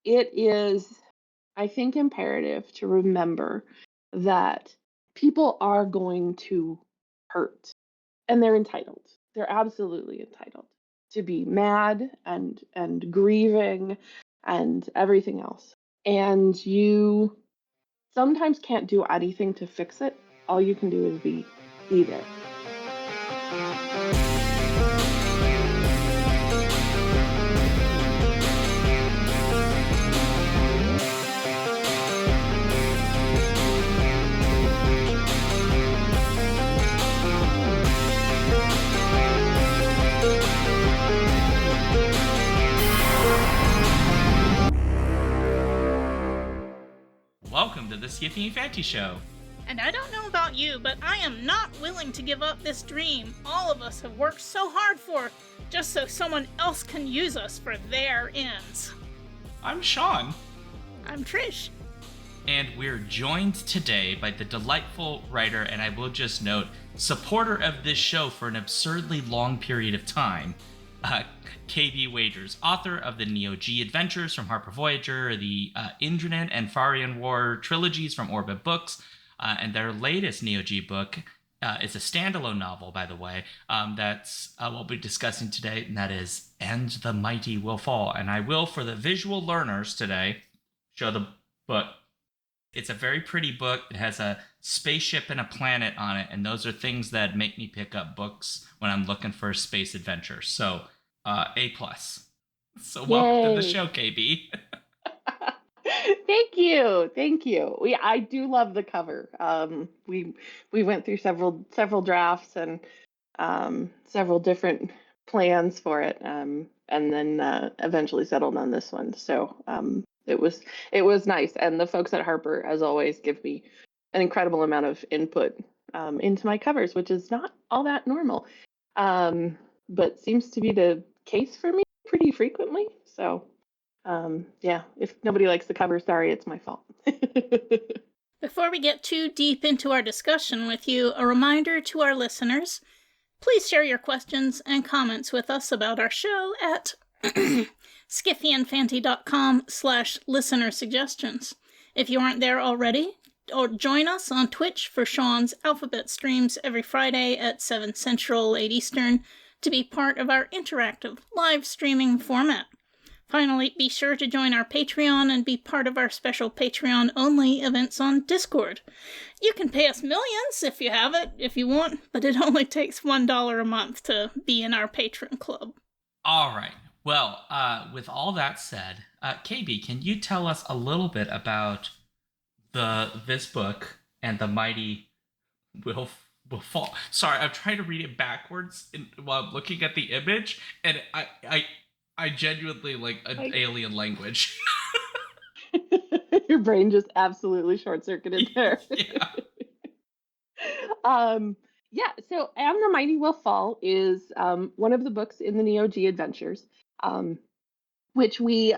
it is, I think, imperative to remember that people are going to hurt, and they're entitled. They're absolutely entitled to be mad and grieving and everything else. And you sometimes can't do anything to fix it. All you can do is be there. Welcome to the Skiffy and Fanty Show. And I don't know about you, but I am not willing to give up this dream all of us have worked so hard for, just so someone else can use us for their ends. I'm Sean. I'm Trish. And we're joined today by the delightful writer, and I will just note, supporter of this show for an absurdly long period of time, KB Wagers, author of the Neo-G Adventures from Harper Voyager, the Indranet and Farian War trilogies from Orbit Books, and their latest Neo-G book is a standalone novel, by the way, that's what we'll be discussing today, and that is And the Mighty Will Fall. And I will, for the visual learners today, show the book. It's a very pretty book. It has a spaceship and a planet on it, and those are things that make me pick up books when I'm looking for a space adventure. So, A+. So welcome to the show, KB. Thank you. I do love the cover. We went through several drafts and several different plans for it, and then eventually settled on this one. So it was nice, and the folks at Harper, as always, give me an incredible amount of input into my covers, which is not all that normal, but seems to be the case for me pretty frequently. So. Yeah, if nobody likes the cover, sorry, it's my fault. Before we get too deep into our discussion with you, a reminder to our listeners, please share your questions and comments with us about our show at skiffyandfanty.com/listener suggestions. If you aren't there already, or join us on Twitch for Sean's Alphabet streams every Friday at 7 Central, 8 Eastern to be part of our interactive live streaming format. Finally, be sure to join our Patreon and be part of our special Patreon-only events on Discord. You can pay us millions if you have it, if you want, but it only takes $1 a month to be in our patron club. All right. Well, with all that said, KB, can you tell us a little bit about this book and the Mighty Will Fall? Sorry, I'm trying to read it backwards while I'm looking at the image, and I genuinely like an alien language. Your brain just absolutely short-circuited there. Yeah. So And the Mighty Will Fall is one of the books in the Neo-G Adventures, which we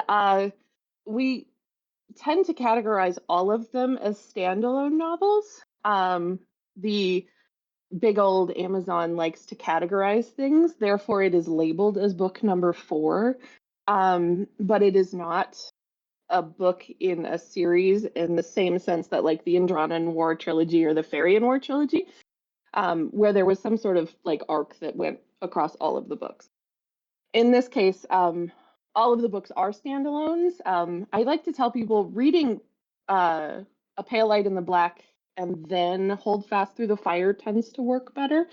tend to categorize all of them as standalone novels. The big old Amazon likes to categorize things, therefore it is labeled as book number 4, but it is not a book in a series in the same sense that like the Indranan War trilogy or the Farian War trilogy, where there was some sort of like arc that went across all of the books. In this case, all of the books are standalones. I like to tell people reading A Pale Light in the Black and then Hold Fast Through the Fire tends to work better.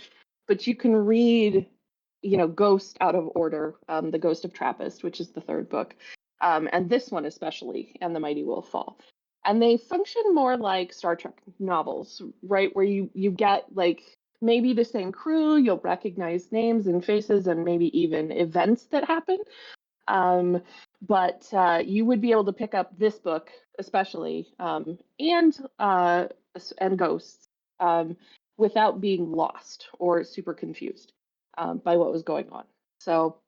But you can read, Ghost out of order, The Ghost of Trappist, which is the third book, and this one especially, And the Mighty Will Fall. And they function more like Star Trek novels, right? Where you get like maybe the same crew, you'll recognize names and faces and maybe even events that happen. But you would be able to pick up this book especially, and Ghosts, without being lost or super confused by what was going on. So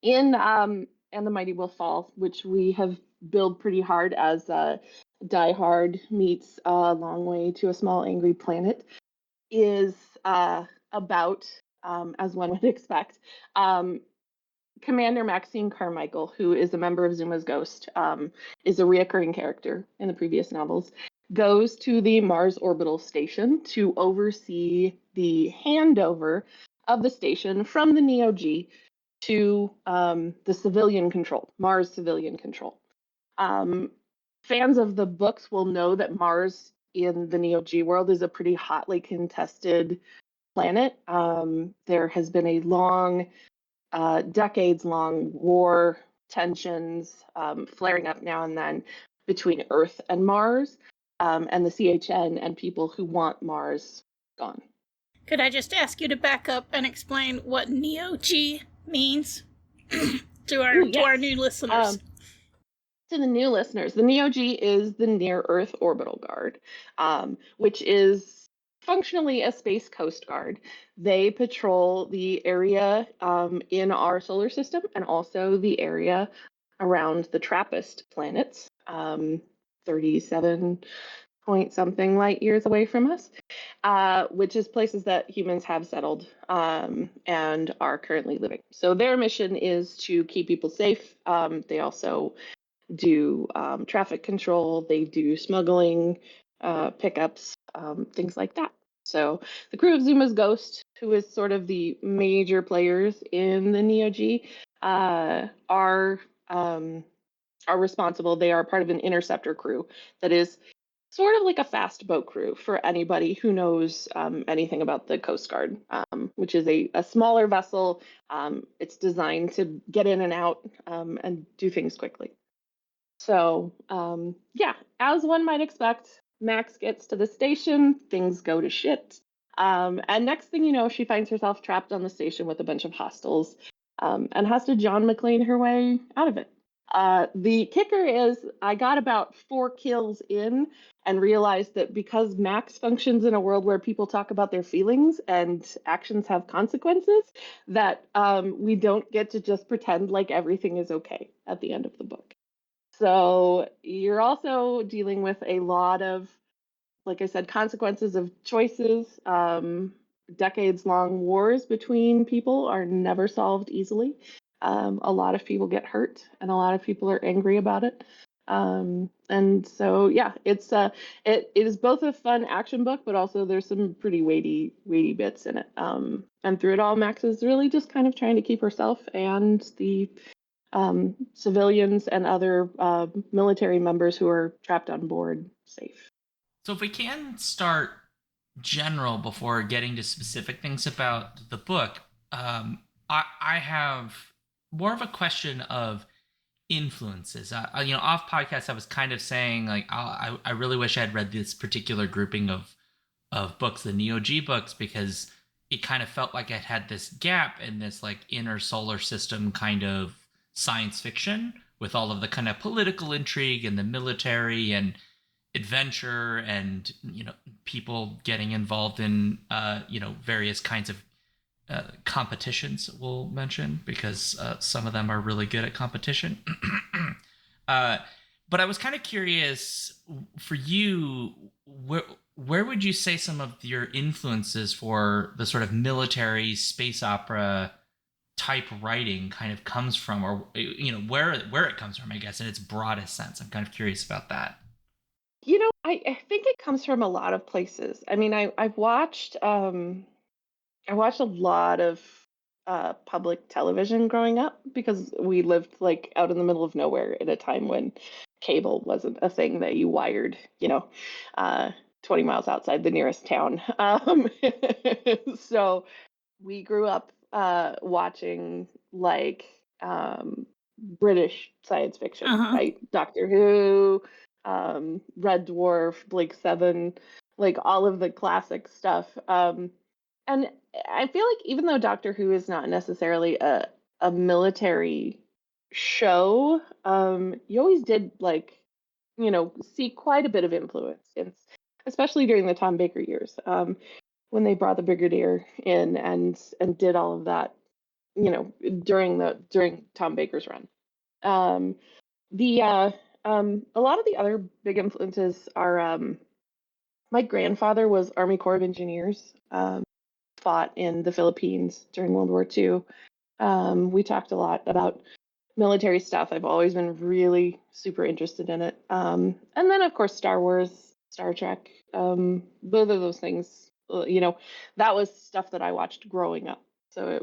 in And the Mighty Will Fall, which we have billed pretty hard as Die Hard meets Long Way to a Small Angry Planet, is about, as one would expect, Commander Maxine Carmichael, who is a member of Zuma's Ghost, is a reoccurring character in the previous novels, goes to the Mars Orbital Station to oversee the handover of the station from the Neo-G to the civilian control, Mars civilian control. Fans of the books will know that Mars in the Neo-G world is a pretty hotly contested planet. There has been a long, decades-long war, tensions flaring up now and then between Earth and Mars, and the CHN and people who want Mars gone. Could I just ask you to back up and explain what Neo-G means to our new listeners? To the new listeners, the Neo-G is the Near-Earth Orbital Guard, which is functionally a space coast guard. They patrol the area in our solar system and also the area around the TRAPPIST planets, 37 point something light years away from us, which is places that humans have settled and are currently living. So their mission is to keep people safe. They also do traffic control, they do smuggling, pickups, things like that. So the crew of Zuma's Ghost, who is sort of the major players in the Neo-G, are responsible. They are part of an interceptor crew that is sort of like a fast boat crew for anybody who knows anything about the Coast Guard, which is a smaller vessel. It's designed to get in and out and do things quickly. So, yeah, as one might expect, Max gets to the station, things go to shit. And next thing you know, she finds herself trapped on the station with a bunch of hostiles and has to John McClane her way out of it. The kicker is I got about 4 kills in and realized that because Max functions in a world where people talk about their feelings and actions have consequences, that we don't get to just pretend like everything is okay at the end of the book. So you're also dealing with a lot of, like I said, consequences of choices. Decades-long wars between people are never solved easily. A lot of people get hurt, and a lot of people are angry about it. And so, yeah, it is both a fun action book, but also there's some pretty weighty bits in it. And through it all, Max is really just kind of trying to keep herself and the civilians and other military members who are trapped on board safe. So if we can start general before getting to specific things about the book, I have more of a question of influences. Off podcast, I was kind of saying like I really wish I had read this particular grouping of books, the Neo-G books, because it kind of felt like it had this gap in this like inner solar system kind of science fiction with all of the kind of political intrigue and the military and adventure and people getting involved in various kinds of competitions we'll mention because some of them are really good at competition. But I was kind of curious for you, where would you say some of your influences for the sort of military space opera type writing kind of comes from, or where it comes from, I guess, in its broadest sense? I'm kind of curious about that. I think it comes from a lot of places. I mean, I've watched I watched a lot of public television growing up because we lived like out in the middle of nowhere at a time when cable wasn't a thing that you wired, 20 miles outside the nearest town. So we grew up watching like British science fiction, right? Doctor Who, Red Dwarf, Blake Seven, like all of the classic stuff. And I feel like even though Doctor Who is not necessarily a military show, you always did like, see quite a bit of influence, especially during the Tom Baker years, when they brought the Brigadier in and did all of that, during Tom Baker's run. A lot of the other big influences are my grandfather was Army Corps of Engineers. Fought in the Philippines during World War II. We talked a lot about military stuff. I've always been really super interested in it. And then, of course, Star Wars, Star Trek, both of those things, that was stuff that I watched growing up. So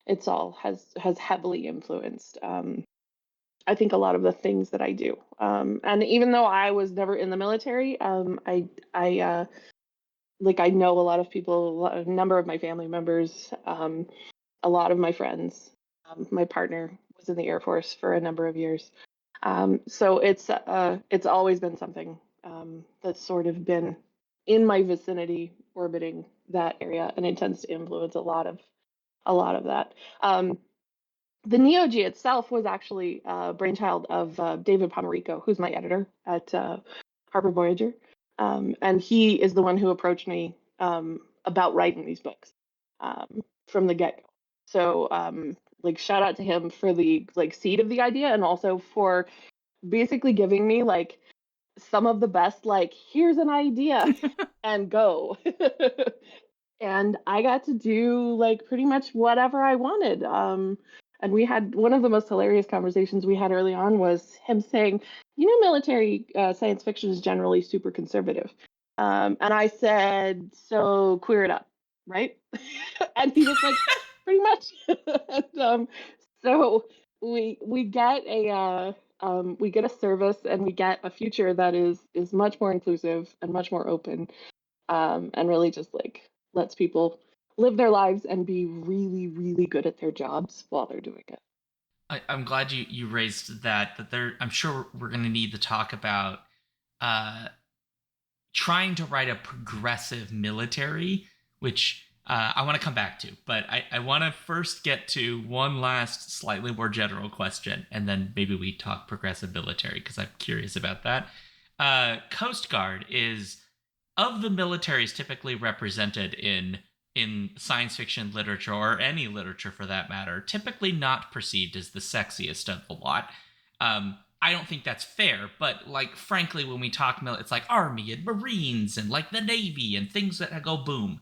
it's all has heavily influenced, I think, a lot of the things that I do. And even though I was never in the military, I know a lot of people, a number of my family members, a lot of my friends. My partner was in the Air Force for a number of years, so it's always been something that's sort of been in my vicinity, orbiting that area, and it tends to influence a lot of that. The Neo-G itself was actually a brainchild of David Pomerico, who's my editor at Harper Voyager, and he is the one who approached me about writing these books from the get-go. So, shout out to him for the seed of the idea, and also for basically giving me some of the best, here's an idea and go. And I got to do pretty much whatever I wanted. And we had one of the most hilarious conversations we had early on was him saying, military science fiction is generally super conservative. And I said, so queer it up, right? And he was like, pretty much. And, so we get a service, and we get a future that is much more inclusive and much more open, and really just lets people live their lives and be really, really good at their jobs while they're doing it. I'm glad you raised that there. I'm sure we're going to need to talk about uh, trying to write a progressive military, which I want to come back to. But I want to first get to one last slightly more general question, and then maybe we talk progressive military, because I'm curious about that. Coast Guard is, of the militaries typically represented in science fiction literature, or any literature for that matter, typically not perceived as the sexiest of the lot. I don't think that's fair, but frankly, when we talk it's like Army and Marines and the Navy and things that go boom.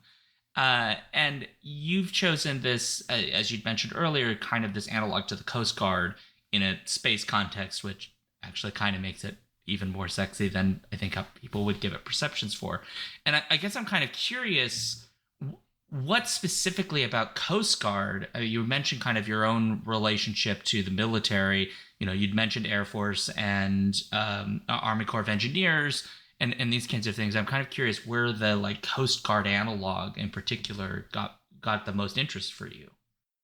And you've chosen this, as you'd mentioned earlier, kind of this analog to the Coast Guard in a space context, which actually kind of makes it even more sexy than I think how people would give it perceptions for. And I guess I'm kind of curious, what specifically about Coast Guard? You mentioned kind of your own relationship to the military. You'd mentioned Air Force and Army Corps of Engineers and these kinds of things. I'm kind of curious where the Coast Guard analog in particular got the most interest for you.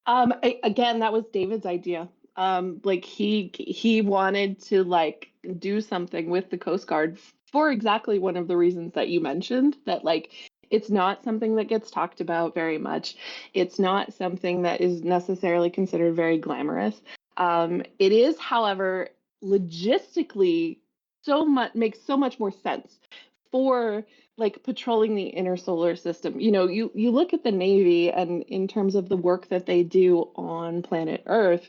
Again, that was David's idea. He wanted to do something with the Coast Guard for exactly one of the reasons that you mentioned, that it's not something that gets talked about very much. It's not something that is necessarily considered very glamorous. It is, however, logistically makes so much more sense for patrolling the inner solar system. You look at the Navy, and in terms of the work that they do on planet Earth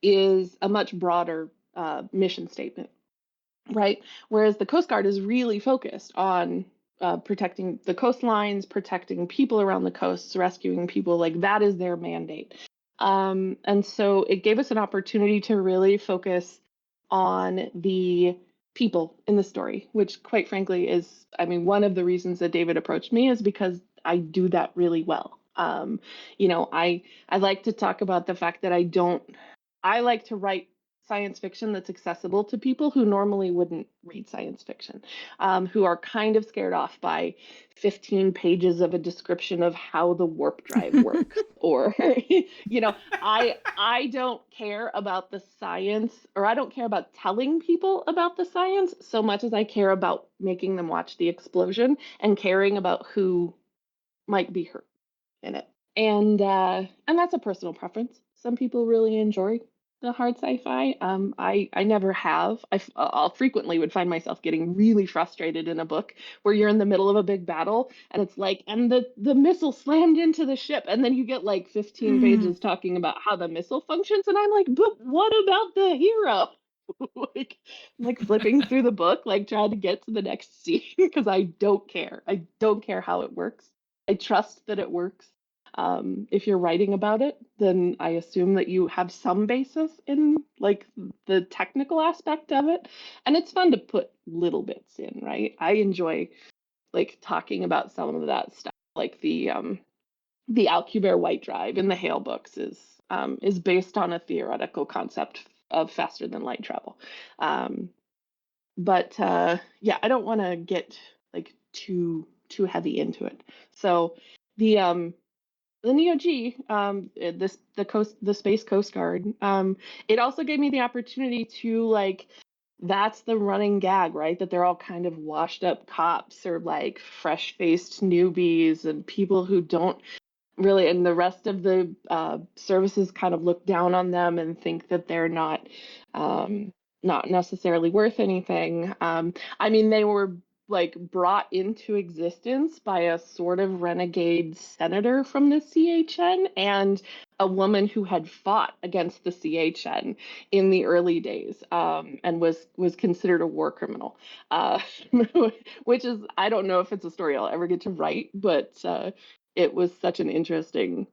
is a much broader mission statement, right? Whereas the Coast Guard is really focused on protecting the coastlines, protecting people around the coasts, rescuing people. That is their mandate. And so it gave us an opportunity to really focus on the people in the story, which quite frankly is, one of the reasons that David approached me is because I do that really well. I like to talk about the fact that I like to write science fiction that's accessible to people who normally wouldn't read science fiction, who are kind of scared off by 15 pages of a description of how the warp drive works. Or, I don't care about the science, or I don't care about telling people about the science so much as I care about making them watch the explosion and caring about who might be hurt in it. And that's a personal preference. Some people really enjoy the hard sci-fi. I never have. I'll frequently would find myself getting really frustrated in a book where you're in the middle of a big battle, and it's and the missile slammed into the ship, and then you get 15 pages talking about how the missile functions, and I'm like, but what about the hero? I'm flipping through the book, trying to get to the next scene because I don't care. I don't care how it works. I trust that it works. If you're writing about it, then I assume that you have some basis in like the technical aspect of it, and it's fun to put little bits in, right? I enjoy like talking about some of that stuff, like the a.k.a. white drive in the Hale books is based on a theoretical concept of faster than light travel. But yeah, I don't want to get like too heavy into it. So the the Neo G, the Space Coast Guard, it also gave me the opportunity to like, that's the running gag, right? That they're all kind of washed up cops or like fresh faced newbies and people who don't really, and the rest of the services kind of look down on them and think that they're um, not necessarily worth anything. I mean, they were like brought into existence by a sort of renegade senator from the CHN and a woman who had fought against the CHN in the early days, and was considered a war criminal, uh, which is, I don't know if it's a story I'll ever get to write, but it was such an interesting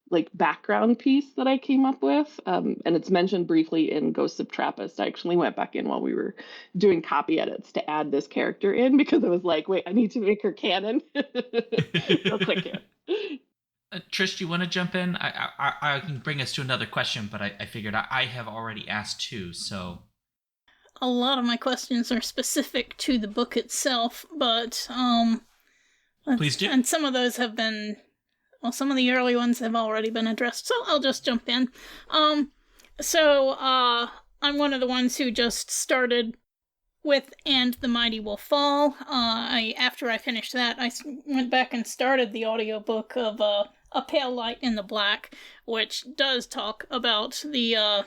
like background piece that I came up with, and it's mentioned briefly in Ghosts of Trappist. I actually went back in while we were doing copy edits to add this character in because I was like, wait, I need to make her canon. So click here. Trish, do you want to jump in? I can bring us to another question, but I figured I have already asked two, so. A lot of my questions are specific to the book itself, but Please do. And some of those have been, well, some of the early ones have already been addressed, so I'll just jump in. I'm one of the ones who just started with "And the Mighty Will Fall." After I finished that, I went back and started the audiobook of "A Pale Light in the Black," which does talk about the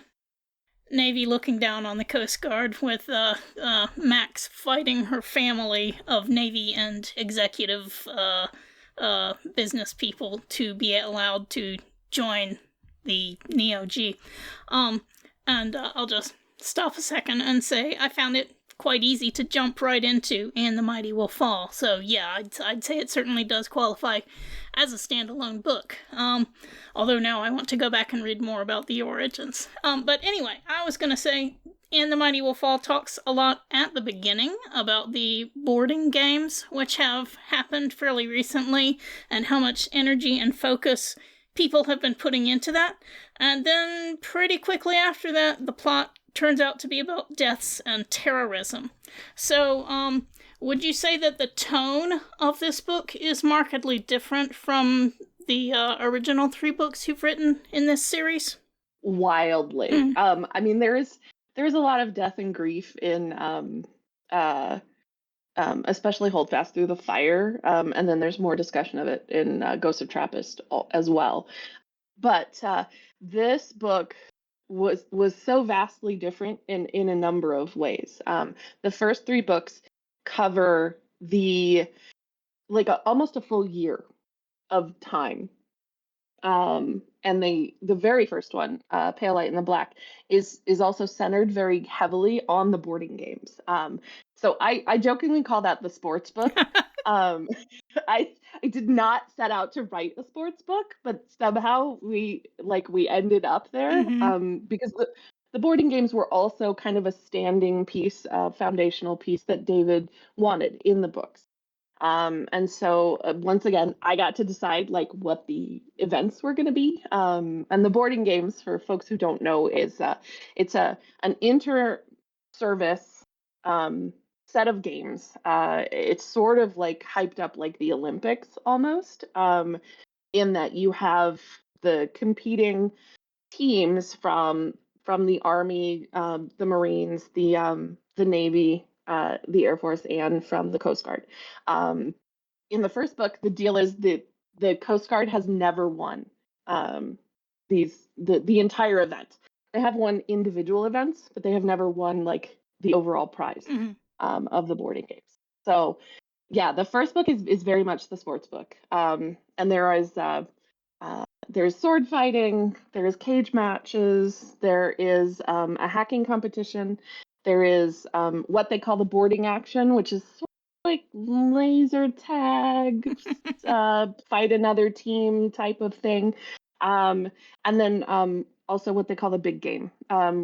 Navy looking down on the Coast Guard, with Max fighting her family of Navy and executive business people to be allowed to join the Neo G. And I'll just stop a second and say I found it quite easy to jump right into "And the Mighty Will Fall." So yeah, I'd say it certainly does qualify as a standalone book. Although now I want to go back and read more about the origins. But anyway, I was going to say "And the Mighty Will Fall" talks a lot at the beginning about the boarding games, which have happened fairly recently, and how much energy and focus people have been putting into that. And then pretty quickly after that, the plot turns out to be about deaths and terrorism. So, would you say that the tone of this book is markedly different from the original 3 books you've written in this series? Wildly. I mean, there's a lot of death and grief in especially Hold Fast Through the Fire, and then there's more discussion of it in Ghosts of Trappist as well. But this book was so vastly different in a number of ways. The first 3 books cover the almost a full year of time. And the very first one, Pale Light in the Black, is also centered very heavily on the boarding games. So I jokingly call that the sports book. I did not set out to write a sports book, but somehow we ended up there, because the boarding games were also kind of a standing piece, foundational piece that David wanted in the books. And so once again, I got to decide like what the events were going to be. And the boarding games, for folks who don't know, is it's an inter-service set of games. It's sort of like hyped up like the Olympics almost, in that you have the competing teams from the Army, the Marines, the Navy, the Air Force, and from the Coast Guard. In the first book, the deal is that the Coast Guard has never won the entire event. They have won individual events, but they have never won like the overall prize of the boarding games. So yeah, the first book is very much the sports book, and there's sword fighting, there's cage matches, there is a hacking competition, there is what they call the boarding action, which is like laser tag, fight another team type of thing. And then also what they call the big game,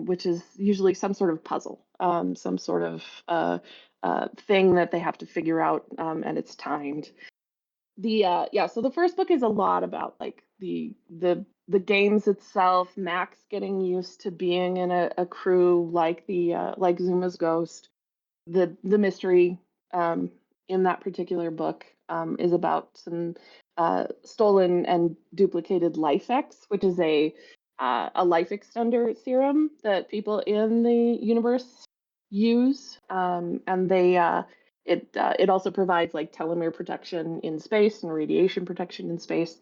which is usually some sort of puzzle, some sort of thing that they have to figure out, and it's timed. So the first book is a lot about like the games itself, Max getting used to being in a crew like the like Zuma's ghost. The mystery um in that particular book is about some stolen and duplicated life X, which is a life extender serum that people in the universe use, and it also provides like telomere protection in space and radiation protection in space.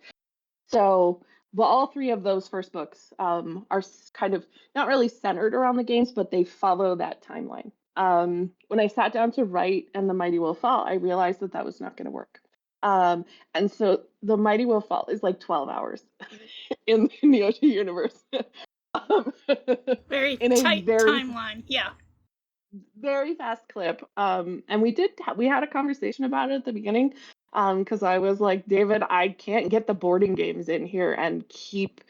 So, well, all three of those first books are kind of not really centered around the games, but they follow that timeline. When I sat down to write And the Mighty Will Fall, I realized that that was not going to work. Um, and so The Mighty Will Fall is like 12 hours in the Neo Geo universe. um, Very in a tight timeline. Yeah. very fast clip. And we had a conversation about it at the beginning, because I was like, David, I can't get the boarding games in here and keep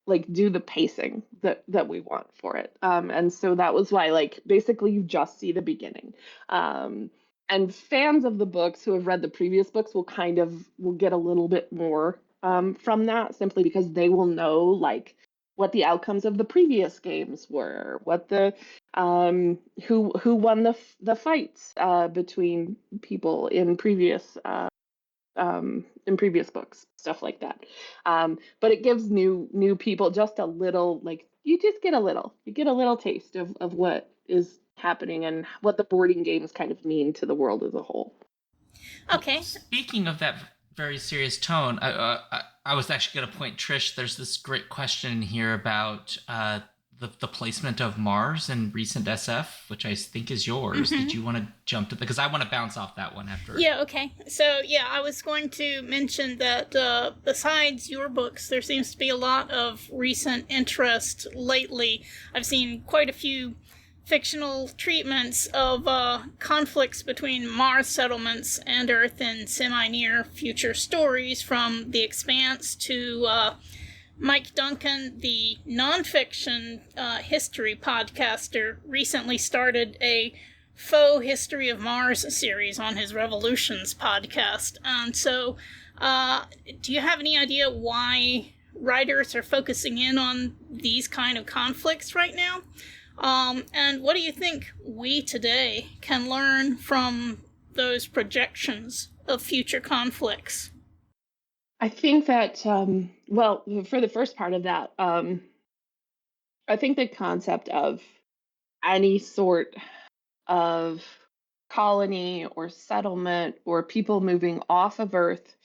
like do the pacing that we want for it. And so that was why like basically you just see the beginning. And fans of the books who have read the previous books will get a little bit more from that, simply because they will know like what the outcomes of the previous games were, what the who won the fights between people in previous books, stuff like that. But it gives new people just a little, like you get a little taste of what is happening and what the boarding games kind of mean to the world as a whole. Okay. Speaking of that very serious tone, I was actually going to point Trish. There's this great question here about the placement of Mars in recent SF, which I think is yours. Mm-hmm. Did you want to jump to because I want to bounce off that one after? Yeah, okay. So, yeah, I was going to mention that besides your books, there seems to be a lot of recent interest lately. I've seen quite a few fictional treatments of conflicts between Mars settlements and Earth in semi-near future stories, from The Expanse to Mike Duncan, the nonfiction history podcaster, recently started a faux History of Mars series on his Revolutions podcast. And so, do you have any idea why writers are focusing in on these kind of conflicts right now? And what do you think we today can learn from those projections of future conflicts? I think that, well, for the first part of that, I think the concept of any sort of colony or settlement or people moving off of Earth,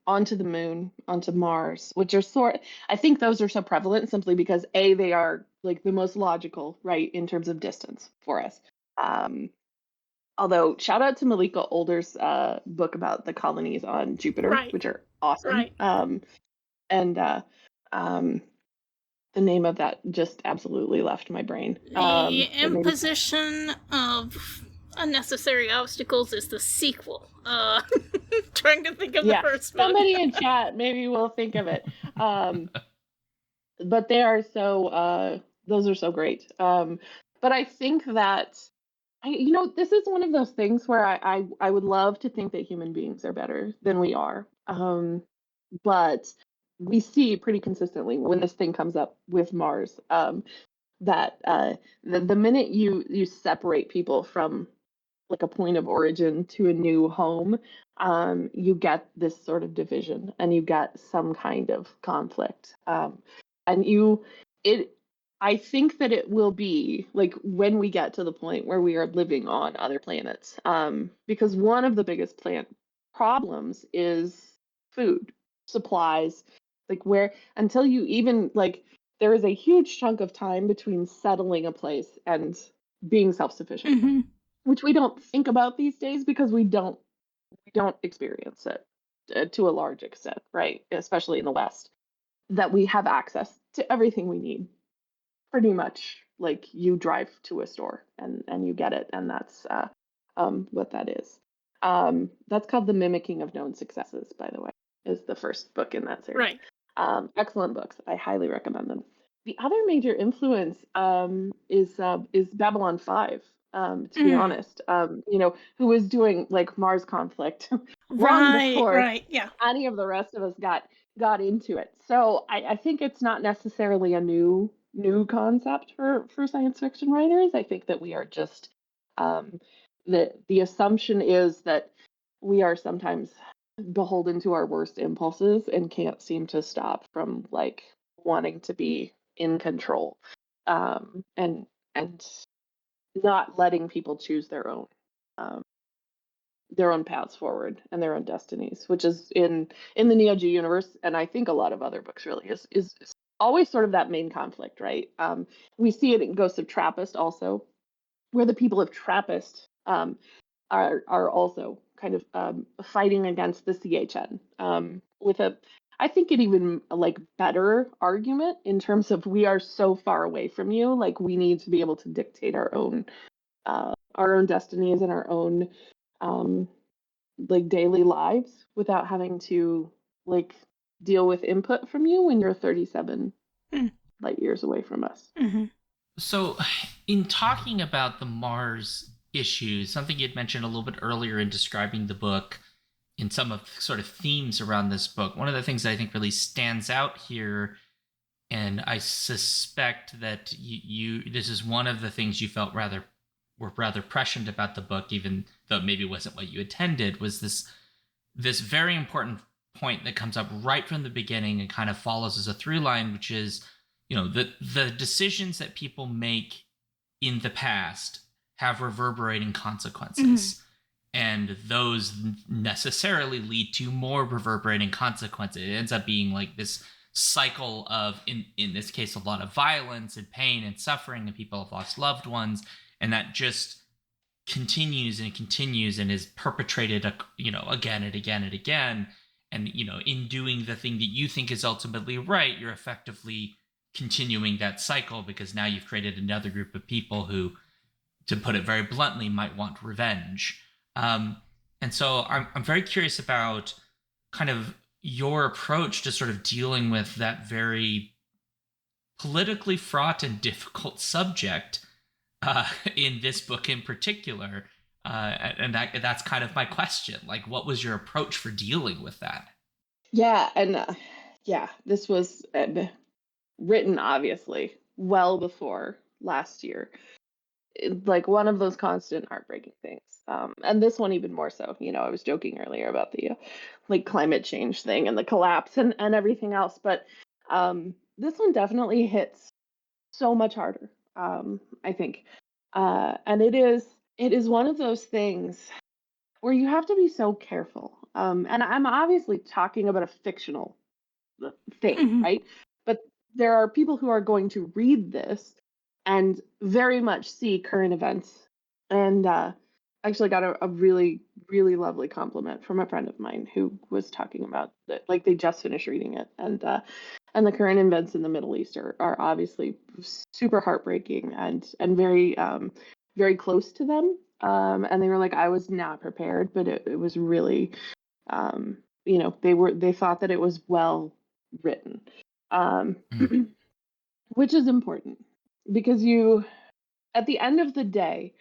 onto the moon, onto Mars, which are I think those are so prevalent simply because they are like the most logical, right, in terms of distance for us. Um, Although, shout out to Malika Older's book about the colonies on Jupiter, Right, which are awesome. right. And um, the name of that just absolutely left my brain. The But maybe imposition of unnecessary obstacles is the sequel. Trying to think of the yeah, first book. somebody in chat maybe will think of it. But they are those are so great. But I think that this is one of those things where I would love to think that human beings are better than we are. But we see pretty consistently when this thing comes up with Mars, that the minute you separate people from like a point of origin to a new home, you get this sort of division and you get some kind of conflict. And it, I think that it will be like when we get to the point where we are living on other planets, because one of the biggest plant problems is food supplies, like where until you even like there is a huge chunk of time between settling a place and being self-sufficient, Mm-hmm. which we don't think about these days because we don't experience it to a large extent, right? Especially in the West, that we have access to everything we need pretty much. Like you drive to a store and you get it, and what that is. That's called The Mimicking of Known Successes, by the way, is the first book in that series. Right. Excellent books. I highly recommend them. The other major influence is Babylon 5. To be honest, who was doing like Mars Conflict long before Right, yeah. any of the rest of us got into it. So I think it's not necessarily a new concept for science fiction writers. I think that we are just um, the assumption is that we are sometimes beholden to our worst impulses and can't seem to stop from like wanting to be in control, and not letting people choose um, their own paths forward and their own destinies, which is in the Neo Geo universe, and I think a lot of other books really is always sort of that main conflict, right? We see it in Ghosts of Trappist also, where the people of Trappist are also kind of fighting against the CHN, with a I think an even like better argument in terms of we are so far away from you, like we need to be able to dictate our own destinies and our own um, like daily lives without having to like deal with input from you when you're 37 Mm. light years away from us. Mm-hmm. So, in talking about the Mars issues, something you'd mentioned a little bit earlier in describing the book, in some of sort of themes around this book, one of the things that I think really stands out here, and I suspect that you this is one of the things you felt were rather prescient about the book, even though it maybe wasn't what you intended, was this very important point that comes up right from the beginning and kind of follows as a through line, which is, the decisions that people make in the past have reverberating consequences. Mm-hmm. And those necessarily lead to more reverberating consequences. It ends up being like this cycle of, in this case, a lot of violence and pain and suffering, and people have lost loved ones, and that just continues and continues and is perpetrated, again and again and again. And in doing the thing that you think is ultimately right, you're effectively continuing that cycle, because now you've created another group of people who, to put it very bluntly, might want revenge. And so I'm very curious about kind of your approach to sort of dealing with that very politically fraught and difficult subject, in this book in particular. And that's kind of my question. Like, what was your approach for dealing with that? Yeah, and this was written obviously well before last year. Like one of those constant heartbreaking things. And this one even more so. I was joking earlier about the like climate change thing and the collapse and everything else, but this one definitely hits so much harder. I think, and it is one of those things where you have to be so careful. And I'm obviously talking about a fictional thing, Mm-hmm. right? But there are people who are going to read this and very much see current events. And actually got a really, really lovely compliment from a friend of mine who was talking about that, like they just finished reading it, and the current events in the Middle East are obviously super heartbreaking and very very close to them. And they were like, I was not prepared, but it was really they thought that it was well written, um, Mm. which is important because at the end of the day,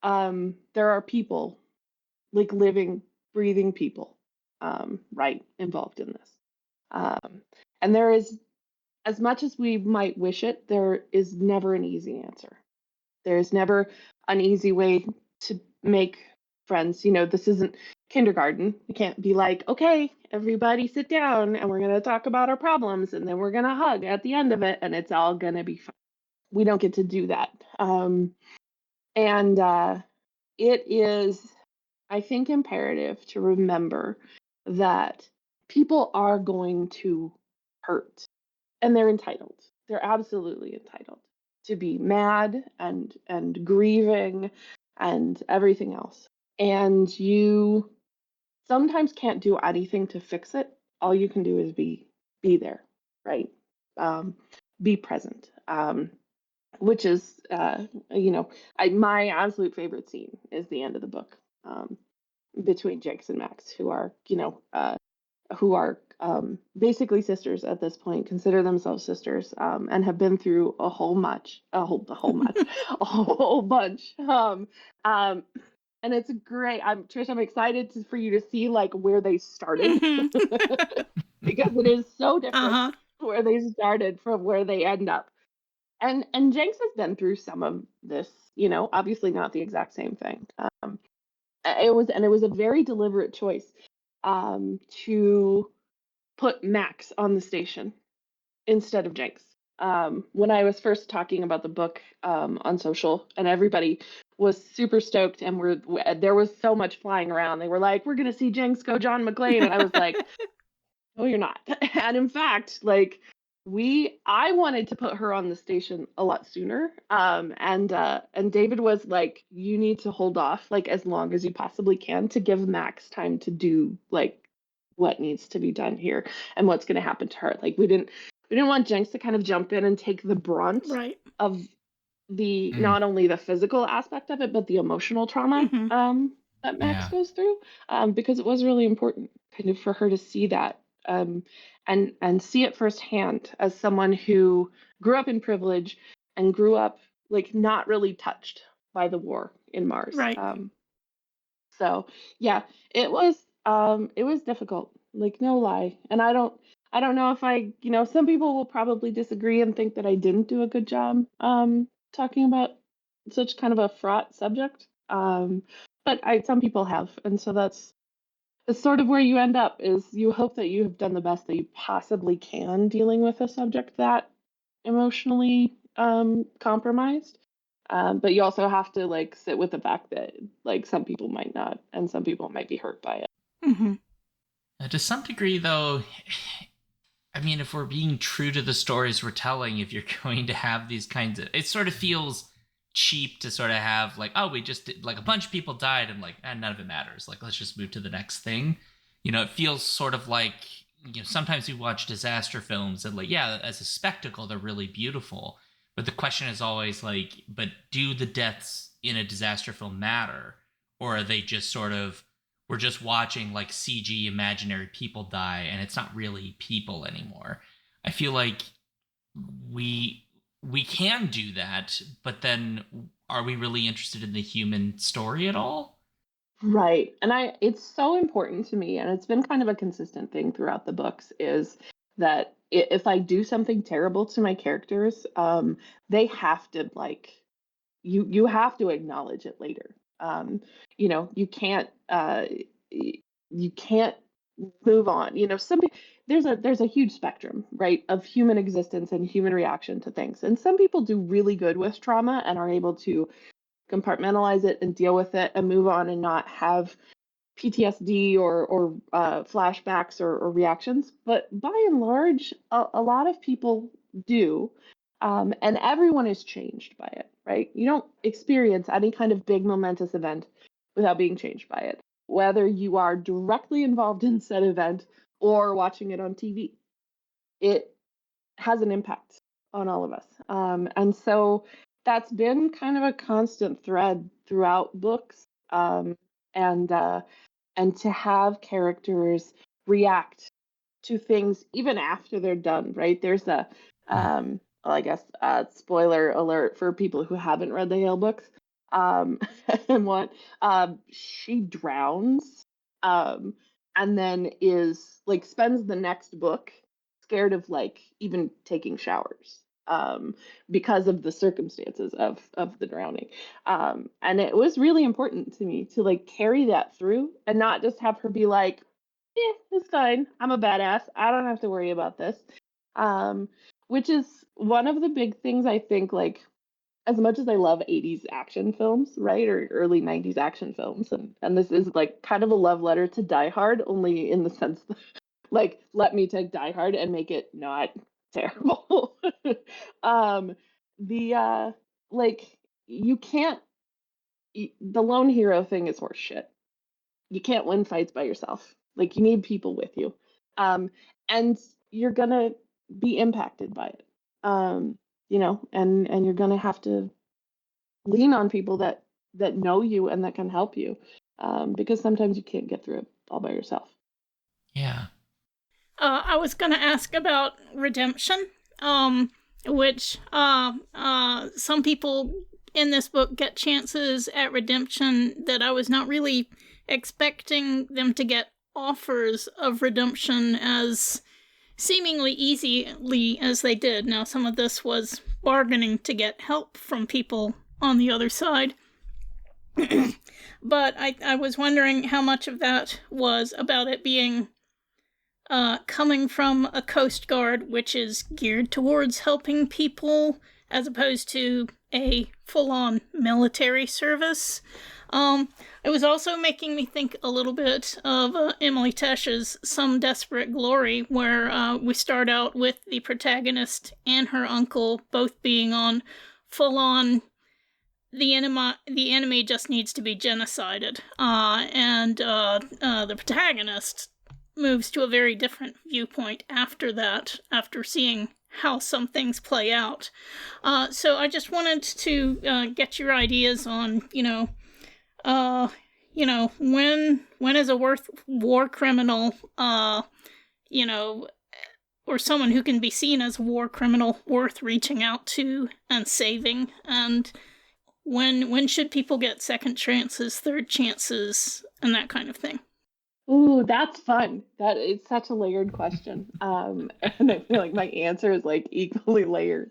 there are people, like living, breathing people, right, involved in this. Um, and there is, as much as we might wish it, there is never an easy answer. There's never an easy way to make friends. This isn't kindergarten. We can't be like, okay, everybody sit down and we're going to talk about our problems and then we're going to hug at the end of it and it's all going to be fine. We don't get to do that. And it is, I think, imperative to remember that people are going to hurt and they're entitled. They're absolutely entitled to be mad and grieving and everything else. And you sometimes can't do anything to fix it. All you can do is be there, right? Um, be present. which is, my absolute favorite scene is the end of the book, between Jinx and Max, who are basically sisters at this point, consider themselves sisters, and have been through a whole bunch. And it's great. Trish, I'm excited for you to see like where they started because it is so different Uh-huh. where they started from where they end up. And Jenks has been through some of this, obviously not the exact same thing. It was a very deliberate choice, to put Max on the station instead of Jenks. When I was first talking about the book, on social, and everybody was super stoked, and there was so much flying around. They were like, "We're gonna see Jenks go John McClane," and I was like, "No, you're not." And in fact, like I wanted to put her on the station a lot sooner. And David was like, "You need to hold off like as long as you possibly can to give Max time to do like what needs to be done here and what's going to happen to her." Like we didn't want Jenks to kind of jump in and take the brunt Right. of the Mm, not only the physical aspect of it, but the emotional trauma, Mm-hmm. that Max yeah. goes through, because it was really important kind of for her to see that, and see it firsthand as someone who grew up in privilege and grew up like not really touched by the war in Mars. Right. So yeah, it was difficult, like no lie. And I don't know if some people will probably disagree and think that I didn't do a good job talking about such kind of a fraught subject. But I some people have, and so that's sort of where you end up is you hope that you have done the best that you possibly can dealing with a subject that emotionally compromised. But you also have to like sit with the fact that like some people might not, and some people might be hurt by it. Mm-hmm. To some degree, though, I mean, if we're being true to the stories we're telling, if you're going to have these kinds of, it sort of feels cheap to sort of have like, oh, we just did, like a bunch of people died and like, none of it matters. Like, let's just move to the next thing. It feels sort of like, sometimes we watch disaster films and like, yeah, as a spectacle, they're really beautiful. But the question is always like, but do the deaths in a disaster film matter? Or are they just sort of, we're just watching like CG imaginary people die and it's not really people anymore. I feel like we we can do that, but then are we really interested in the human story at all? Right. And it's so important to me, and it's been kind of a consistent thing throughout the books, is that if I do something terrible to my characters, they have to like you have to acknowledge it later. You can't you can't move on. There's a huge spectrum, right, of human existence and human reaction to things. And some people do really good with trauma and are able to compartmentalize it and deal with it and move on and not have PTSD or flashbacks or reactions. But by and large, a lot of people do. And everyone is changed by it, right? You don't experience any kind of big momentous event without being changed by it, whether you are directly involved in said event or watching it on TV. It has an impact on all of us. And so that's been kind of a constant thread throughout books. And and to have characters react to things even after they're done, right? There's well, I guess, spoiler alert for people who haven't read the Hale books. Um, and what she drowns, um, and then is like spends the next book scared of like even taking showers, because of the circumstances of the drowning. And it was really important to me to like carry that through and not just have her be like, "Yeah, it's fine. I'm a badass. I don't have to worry about this." Um, which is one of the big things I think, like, as much as I love 80s action films, right, or early 90s action films, and this is like kind of a love letter to Die Hard, only in the sense that, like, let me take Die Hard and make it not terrible. um, the like you can't the lone hero thing is horse shit. You can't win fights by yourself. Like you need people with you. Um, and you're gonna be impacted by it. and you're going to have to lean on people that know you and that can help you, because sometimes you can't get through it all by yourself. Yeah. I was going to ask about redemption, which some people in this book get chances at redemption that I was not really expecting them to get offers of redemption as seemingly easily as they did. Now, some of this was bargaining to get help from people on the other side. But I was wondering how much of that was about it being coming from a Coast Guard, which is geared towards helping people, as opposed to a full-on military service. It was also making me think a little bit of Emily Tesch's Some Desperate Glory, where we start out with the protagonist and her uncle both being on full-on the enemy just needs to be genocided, and the protagonist moves to a very different viewpoint after that, after seeing how some things play out. So I just wanted to get your ideas on, when is a war criminal, or someone who can be seen as a war criminal worth reaching out to and saving, and when should people get second chances, third chances, and that kind of thing? Ooh, that's fun. That it's such a layered question. And I feel like my answer is like equally layered.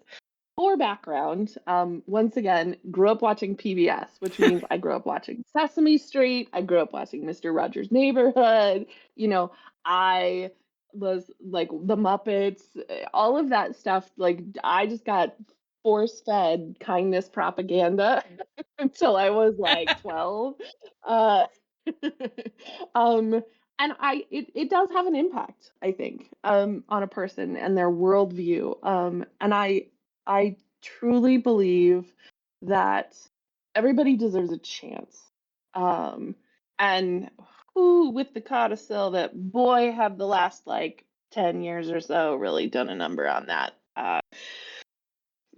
For background, once again, grew up watching PBS, which means I grew up watching Sesame Street. I grew up watching Mr. Rogers' Neighborhood. I was like the Muppets, all of that stuff. Like I just got force fed kindness propaganda until I was like 12. Uh, um, and it does have an impact, I think, on a person and their worldview. And I truly believe that everybody deserves a chance. Um, and with the codicil, that boy, have the last like 10 years or so really done a number on that.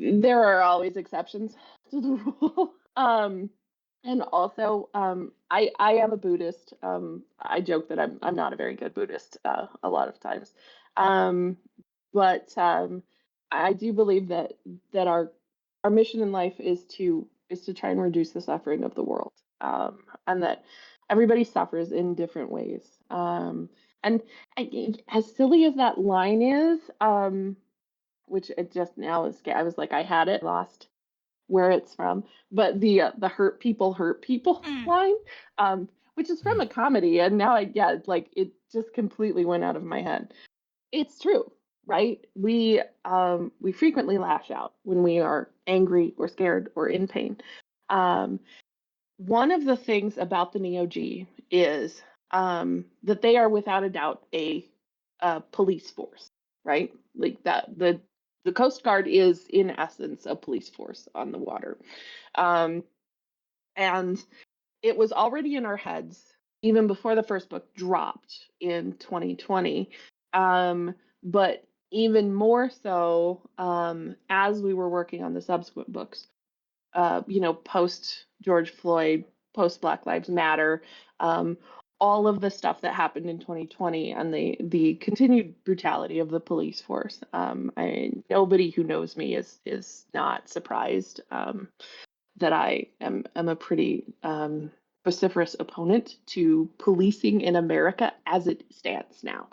There are always exceptions to the rule. And also, I am a Buddhist. I joke that I'm not a very good Buddhist a lot of times. Um, but I do believe that our mission in life is to try and reduce the suffering of the world, and that everybody suffers in different ways. And as silly as that line is, which it just now is, I was like, I had it lost where it's from, but the hurt people line, which is from a comedy, and now it's like it just completely went out of my head. It's true, right? We frequently lash out when we are angry or scared or in pain. Um, One of the things about the Neo G is that they are without a doubt a police force, right? Like that the Coast Guard is in essence a police force on the water. Um, and it was already in our heads even before the first book dropped in 2020. But even more so as we were working on the subsequent books, post George Floyd, post Black Lives Matter, um, all of the stuff that happened in 2020 and the continued brutality of the police force. Nobody who knows me is not surprised that I am a pretty vociferous opponent to policing in America as it stands now.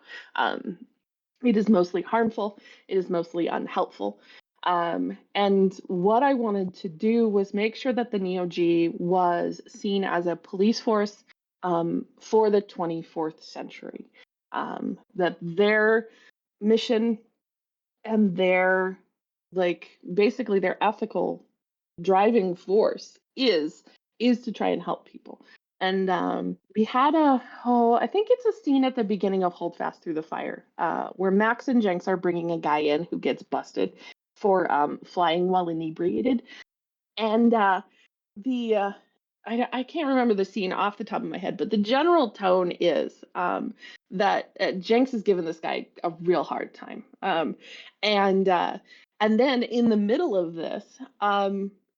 It is mostly harmful. It is mostly unhelpful. And what I wanted to do was make sure that the Neo G was seen as a police force for the 24th century. That their mission and their, like, basically their ethical driving force is to try and help people. And we had I think it's a scene at the beginning of Hold Fast Through the Fire, where Max and Jenks are bringing a guy in who gets busted for flying while inebriated. And the I can't remember the scene off the top of my head, but the general tone is that Jenks is giving this guy a real hard time. And And then in the middle of this,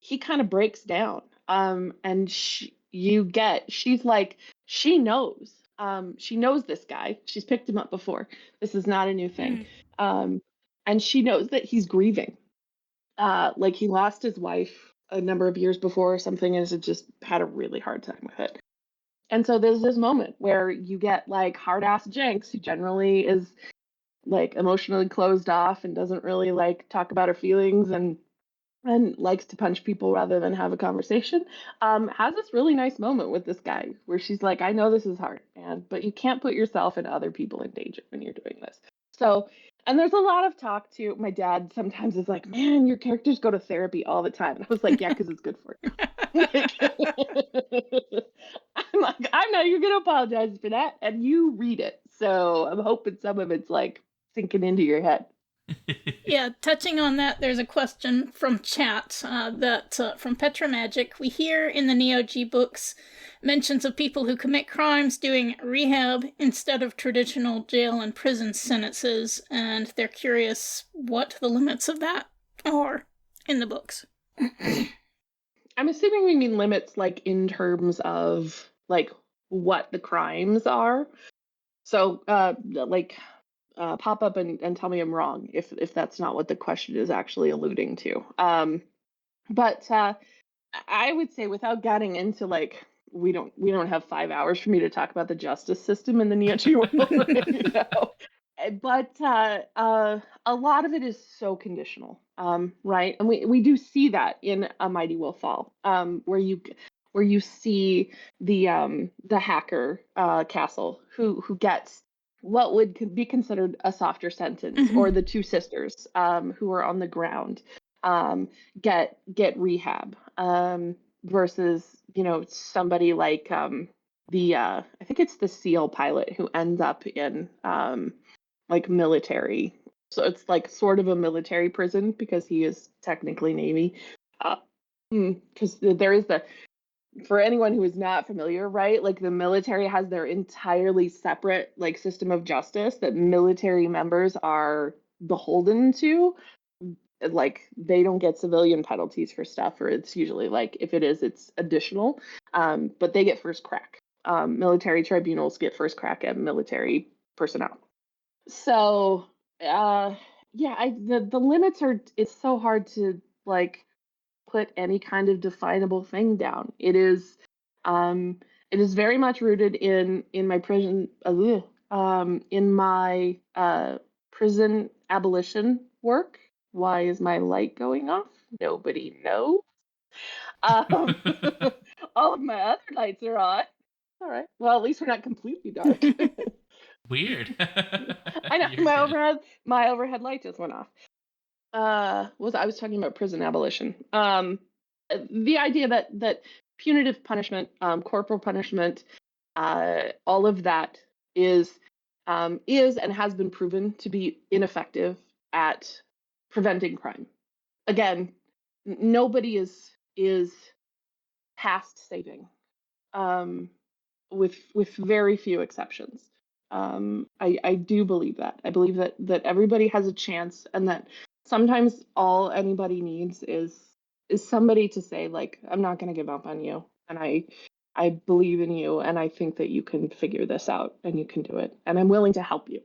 he kind of breaks down. And she's like, she knows this guy. She's picked him up before. This is not a new thing. And she knows that he's grieving. Like he lost his wife a number of years before or something, and has just had a really hard time with it. And so there's this moment where you get like hard ass Jenks, who generally is like emotionally closed off and doesn't really like talk about her feelings and likes to punch people rather than have a conversation, has this really nice moment with this guy where she's like, I know this is hard, man, but you can't put yourself and other people in danger when you're doing this. So, and there's a lot of talk too. My dad sometimes is like, man, your characters go to therapy all the time. And I was like, yeah, because it's good for you. I'm like, I'm not even going to apologize for that. And you read it. So I'm hoping some of it's like sinking into your head. Yeah, touching on that, there's a question from chat from Petra Magic. We hear in the Neo G books mentions of people who commit crimes doing rehab instead of traditional jail and prison sentences, and they're curious what the limits of that are in the books. I'm assuming we mean limits like in terms of like what the crimes are. So pop up and tell me I'm wrong if that's not what the question is actually alluding to. But I would say, without getting into like, we don't have 5 hours for me to talk about the justice system in the Neo G world, you know? But a lot of it is so conditional, right? And we do see that in A Mighty Will Fall, where you see the hacker Castle who gets what would be considered a softer sentence, or the two sisters who are on the ground get rehab, versus somebody like I think it's the SEAL pilot who ends up in like military. So it's like sort of a military prison because he is technically Navy. Because there is for anyone who is not familiar, right? Like the military has their entirely separate like system of justice that military members are beholden to. Like they don't get civilian penalties for stuff, or it's usually like, if it is, it's additional. But they get first crack. Military tribunals get first crack at military personnel. So yeah, the limits are, it's so hard to like put any kind of definable thing down. It is very much rooted in my prison in my prison abolition work. Why is my light going off? Nobody knows. Um, all of my other lights are on. All right. Well, at least we're not completely dark. Weird. I know You're good. my overhead light just went off. I was talking about prison abolition. The idea that punitive punishment, corporal punishment, all of that is and has been proven to be ineffective at preventing crime. Again, nobody is past saving, with very few exceptions. I do believe that. I believe that everybody has a chance, and that sometimes all anybody needs is somebody to say like, I'm not going to give up on you, and I believe in you, and I think that you can figure this out and you can do it, and I'm willing to help you.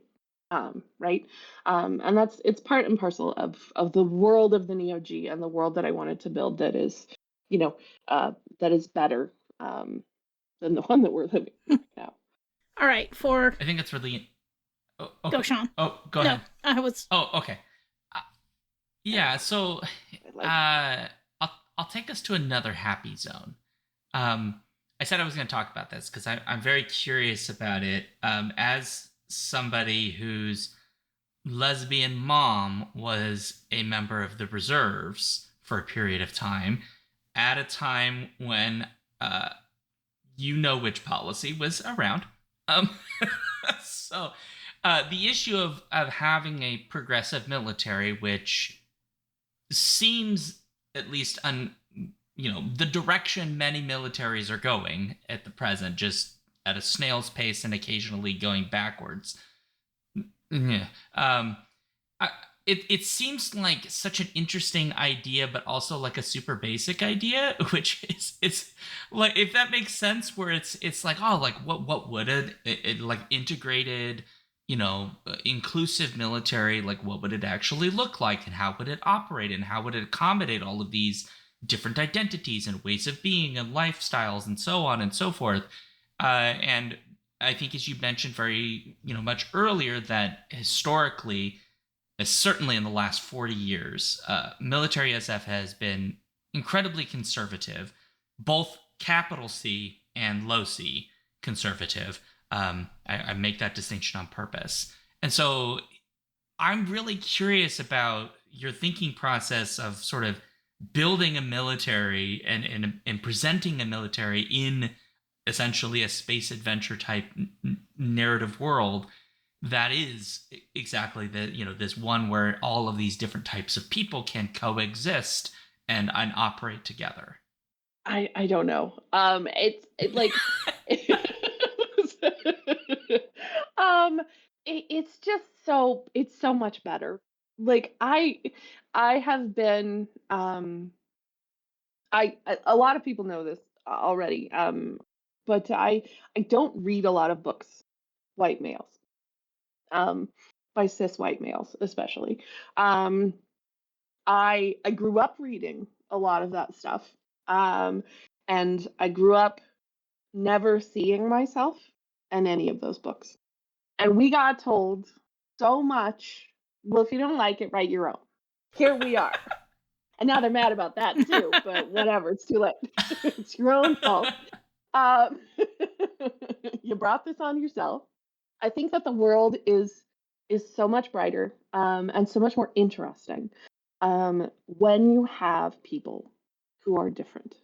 Right. And it's part and parcel of the world of the Neo G and the world that I wanted to build, that is, that is better than the one that we're living right now. All right, I think it's really. Oh, okay. Go, Sean. Oh, go ahead. I was. Oh, okay. Yeah. So, I'll take us to another happy zone. I said I was going to talk about this because I'm very curious about it. As somebody whose lesbian mom was a member of the reserves for a period of time, at a time when which policy was around. So the issue of having a progressive military, which seems, at least the direction many militaries are going at the present, just at a snail's pace and occasionally going backwards. Yeah. it seems like such an interesting idea, but also like a super basic idea, which is it's like, if that makes sense, where it's like, oh, like what would it like integrated, inclusive military, like what would it actually look like, and how would it operate, and how would it accommodate all of these different identities and ways of being and lifestyles and so on and so forth. And I think, as you mentioned very much earlier, that historically, certainly in the last 40 years, military SF has been incredibly conservative, both capital C and low C conservative. I make that distinction on purpose. And so I'm really curious about your thinking process of sort of building a military and presenting a military in essentially a space adventure type narrative world that is exactly this one where all of these different types of people can coexist and operate together. I don't know. Like um it's just it's so much better. Like I have been a lot of people know this already. But I don't read a lot of books, white males. Um by cis white males especially. Um I grew up reading a lot of that stuff. Um and I grew up never seeing myself in any of those books. And we got told so much. Well, if you don't like it, write your own. Here we are. And now they're mad about that too, but whatever, it's too late. It's your own fault. Um, you brought this on yourself. I think that the world is so much brighter, and so much more interesting, when you have people who are different,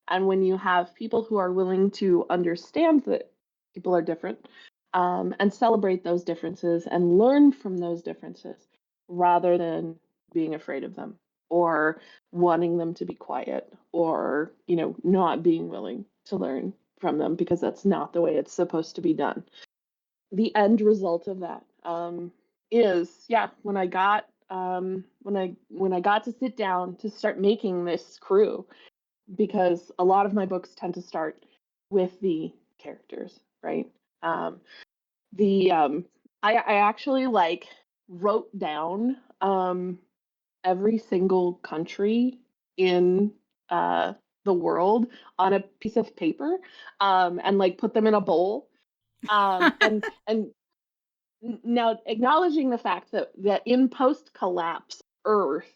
and when you have people who are willing to understand that people are different, and celebrate those differences and learn from those differences rather than being afraid of them or wanting them to be quiet or not being willing to learn from them because that's not the way it's supposed to be done. The end result of that, is, yeah, when I got when I got to sit down to start making this crew, because a lot of my books tend to start with the characters, right? Um, the I actually like wrote down every single country in uh, the world on a piece of paper, and like put them in a bowl. And now acknowledging the fact that in post collapse Earth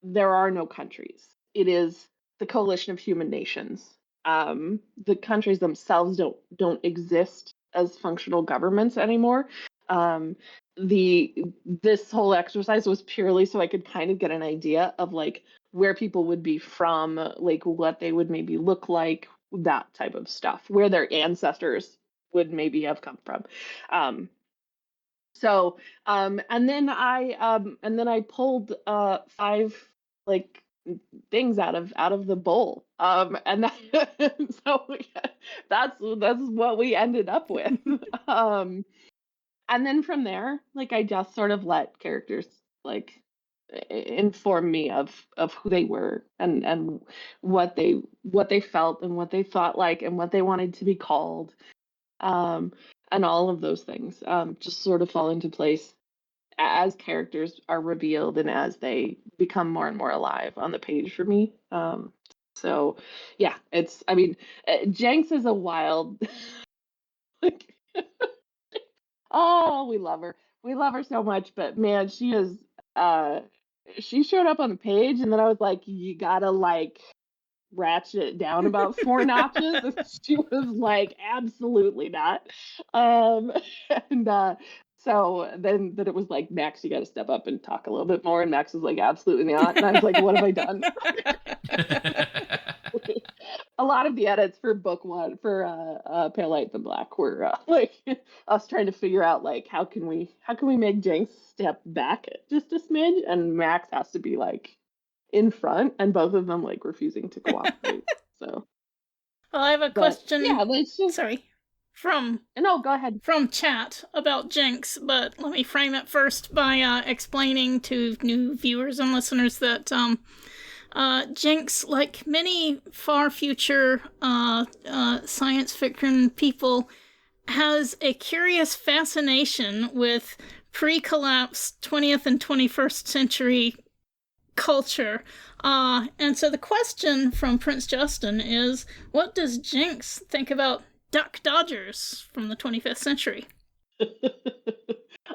there are no countries. It is the coalition of human nations. The countries themselves don't exist as functional governments anymore. Um, the This whole exercise was purely so I could kind of get an idea of like where people would be from, like what they would maybe look like, that type of stuff, where their ancestors would maybe have come from. Um, so and then I pulled five like things out of the bowl. And that, so yeah, that's what we ended up with. um and then from there, like I just sort of let characters like inform me of who they were and what they felt and what they thought like and what they wanted to be called, um, and all of those things, just sort of fall into place as characters are revealed and as they become more and more alive on the page for me. So yeah, I mean, Jenks is a wild, like, oh, we love her so much, but man, uh, she showed up on the page, and then I was like, you gotta like ratchet it down about four notches. And she was like, absolutely not. Um, and so then it was like, Max, you got to step up and talk a little bit more. And Max was like, absolutely not. And I was like, what have I done? A lot of the edits for book one for Pale Light the Black were like us trying to figure out like how can we make Jenks step back just a smidge, and Max has to be like in front, and both of them like refusing to cooperate. So, Well, I have a but question. yeah, it's just Sorry. No, go ahead. From chat about Jinx, but let me frame it first by explaining to new viewers and listeners that Jinx, like many far future science fiction people, has a curious fascination with pre-collapse 20th and 21st century culture. And so the question from Prince Justin is, what does Jinx think about Duck Dodgers from the 25th century?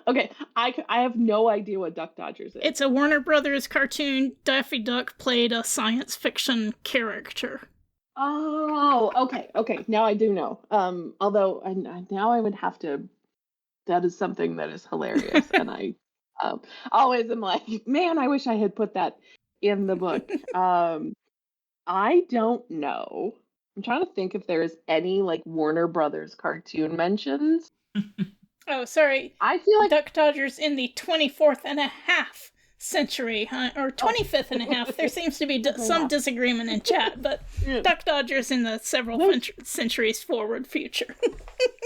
Okay, I have no idea what Duck Dodgers is. It's a Warner Brothers cartoon. Daffy Duck played a science fiction character. Oh, okay. Now I do know. Although now I would have to. That is something that is hilarious, and I always am like, man, I wish I had put that in the book. I don't know. I'm trying to think if there's any like Warner Brothers cartoon mentions. Oh, sorry. I feel like Duck Dodgers in the 24th and a half century, or 25th and a half. There seems to be some disagreement in chat, but Duck Dodgers in the several centuries forward future.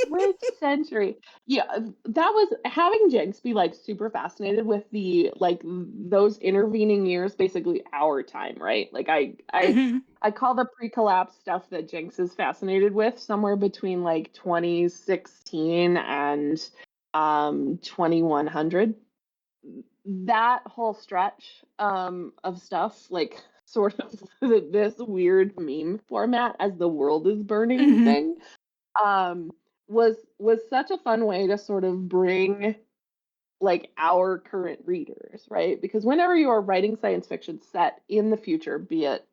Which century? Yeah, that was having Jinx be like super fascinated with the like those intervening years, basically our time, right? Like I call the pre-collapse stuff that Jinx is fascinated with somewhere between like 2016 and 2100. That whole stretch of stuff, like sort of this weird meme format as the world is burning thing, was such a fun way to sort of bring like our current readers, right? Because whenever you are writing science fiction set in the future, be it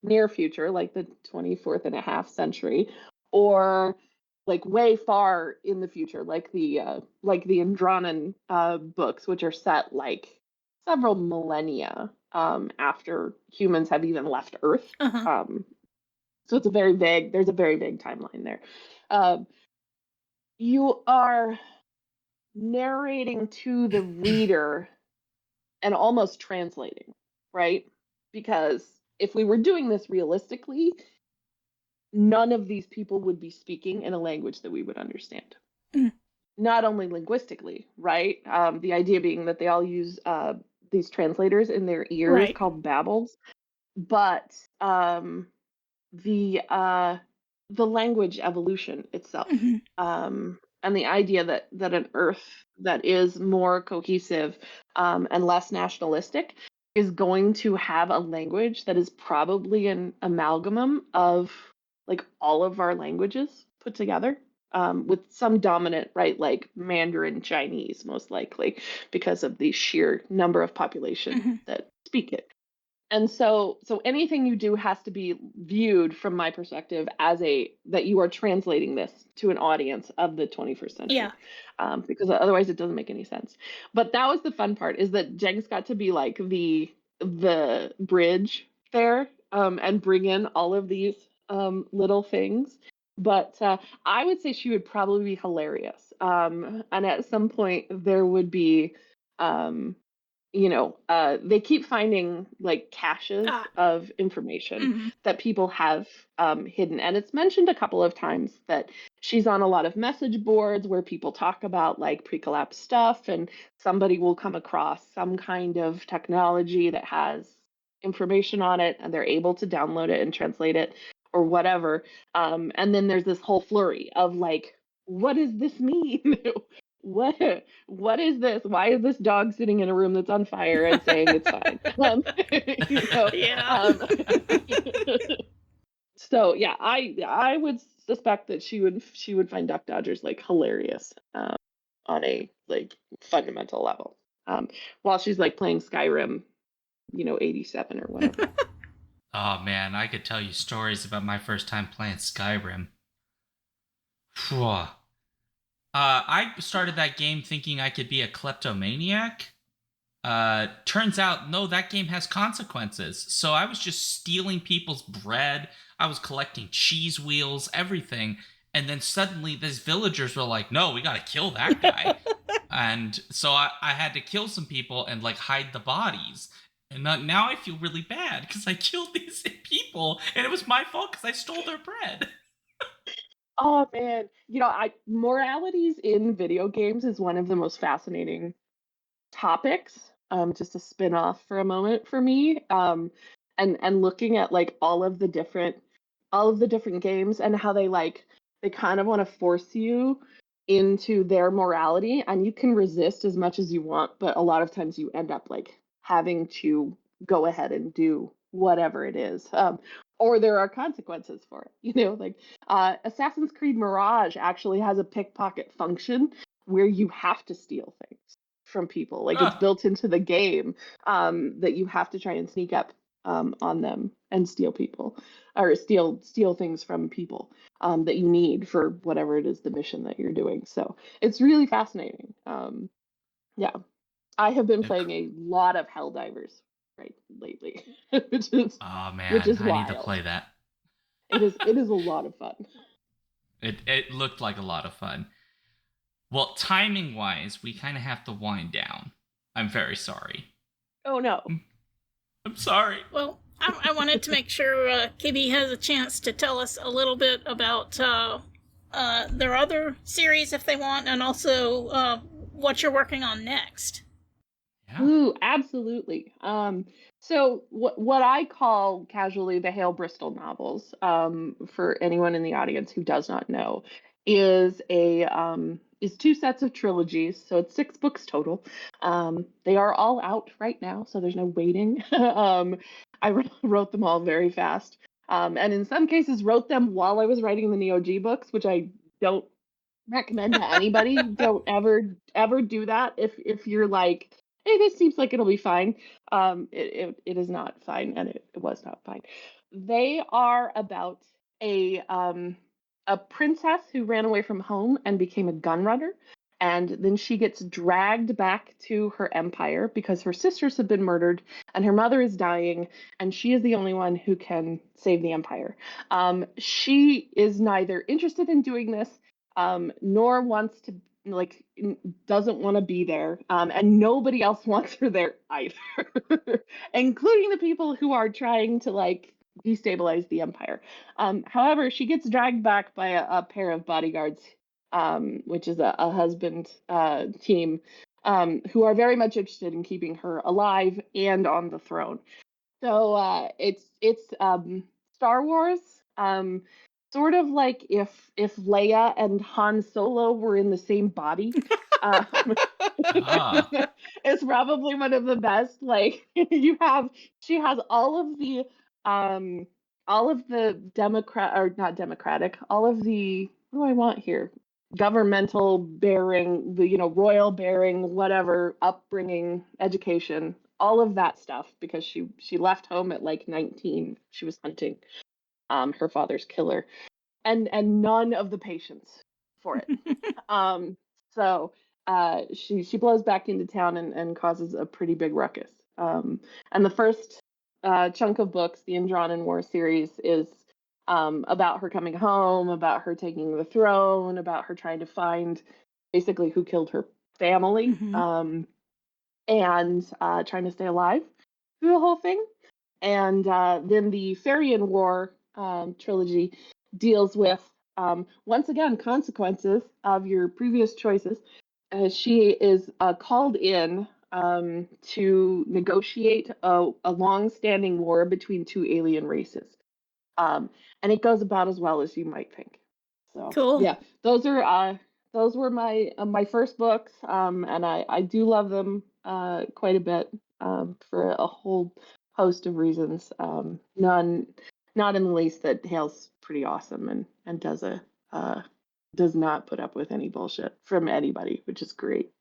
near future, like the 24th and a half century, or like way far in the future, like the Andronen books, which are set like several millennia after humans have even left Earth. So it's there's a very vague timeline there. You are narrating to the reader and almost translating, right? Because if we were doing this realistically, none of these people would be speaking in a language that we would understand. Not only linguistically, right? The idea being that they all use these translators in their ears called babbles, but the language evolution itself, and the idea that an Earth that is more cohesive and less nationalistic is going to have a language that is probably an amalgam of like all of our languages put together, with some dominant, right, like Mandarin Chinese, most likely, because of the sheer number of population that speak it. And so anything you do has to be viewed from my perspective as that you are translating this to an audience of the 21st century. Yeah. Because otherwise it doesn't make any sense. But that was the fun part, is that Jenks got to be like the bridge there, and bring in all of these little things. But I would say she would probably be hilarious. And at some point there would be they keep finding like caches of information that people have hidden. And it's mentioned a couple of times that she's on a lot of message boards where people talk about like pre-collapse stuff, and somebody will come across some kind of technology that has information on it and they're able to download it and translate it or whatever. And then there's this whole flurry of like, what does this mean? What is this? Why is this dog sitting in a room that's on fire and saying it's fine? So yeah, I would suspect that she would find Duck Dodgers like hilarious on a like fundamental level, while she's like playing Skyrim, 87 or whatever. Oh man, I could tell you stories about my first time playing Skyrim. Phew. I started that game thinking I could be a kleptomaniac. Turns out, no, that game has consequences. So I was just stealing people's bread. I was collecting cheese wheels, everything. And then suddenly these villagers were like, no, we gotta kill that guy. And so I had to kill some people and like hide the bodies. And now I feel really bad because I killed these people and it was my fault because I stole their bread. Oh man, I moralities in video games is one of the most fascinating topics. Just to spin off for a moment for me. And looking at like all of the different games and how they kind of want to force you into their morality, and you can resist as much as you want, but a lot of times you end up like having to go ahead and do whatever it is. Or there are consequences for it. Like Assassin's Creed Mirage actually has a pickpocket function where you have to steal things from people. Like it's Huh. built into the game, that you have to try and sneak up on them and steal people, or steal things from people that you need for whatever it is the mission that you're doing. So it's really fascinating. Yeah, I have been Inc- playing a lot of Helldivers right lately, which is Oh which man, is I need to wild. play that. It is a lot of fun. It looked like a lot of fun. Well, timing wise, we kind of have to wind down. I'm very sorry. Oh no. I'm sorry. Well, I wanted to make sure KB has a chance to tell us a little bit about their other series if they want, and also what you're working on next. Yeah. Ooh, absolutely. So what I call casually the Hale Bristol novels, for anyone in the audience who does not know, is two sets of trilogies. So it's 6 books total. They are all out right now, so there's no waiting. I wrote them all very fast, and in some cases wrote them while I was writing the Neo G books, which I don't recommend to anybody. Don't ever do that if you're like, hey, this seems like it'll be fine. It is not fine, and it was not fine. They are about a princess who ran away from home and became a gun runner. And then she gets dragged back to her empire because her sisters have been murdered and her mother is dying, and she is the only one who can save the empire. She is neither interested in doing this, nor wants to, like, doesn't want to be there, and nobody else wants her there either, including the people who are trying to like destabilize the empire. However, she gets dragged back by a pair of bodyguards, which is a husband team, who are very much interested in keeping her alive and on the throne. So it's Star Wars, sort of like if Leia and Han Solo were in the same body. Um, Ah. it's probably one of the best. Like she has um all of the democrat, or not democratic, all of the, what do I want here? Governmental bearing, the royal bearing, whatever, upbringing, education, all of that stuff, because she left home at like 19. She was hunting her father's killer, and none of the patience for it. Um, so she blows back into town and causes a pretty big ruckus. And the first chunk of books, the Andronin War series, is about her coming home, about her taking the throne, about her trying to find basically who killed her family, Mm-hmm. and trying to stay alive through the whole thing. And then the Farian War trilogy deals with, once again, consequences of your previous choices. She is called in to negotiate a long-standing war between two alien races, um, and it goes about as well as you might think. So Cool. yeah, those were my first books, and I do love them quite a bit, for a whole host of reasons. None, not in the least that Hale's pretty awesome and does not put up with any bullshit from anybody, which is great.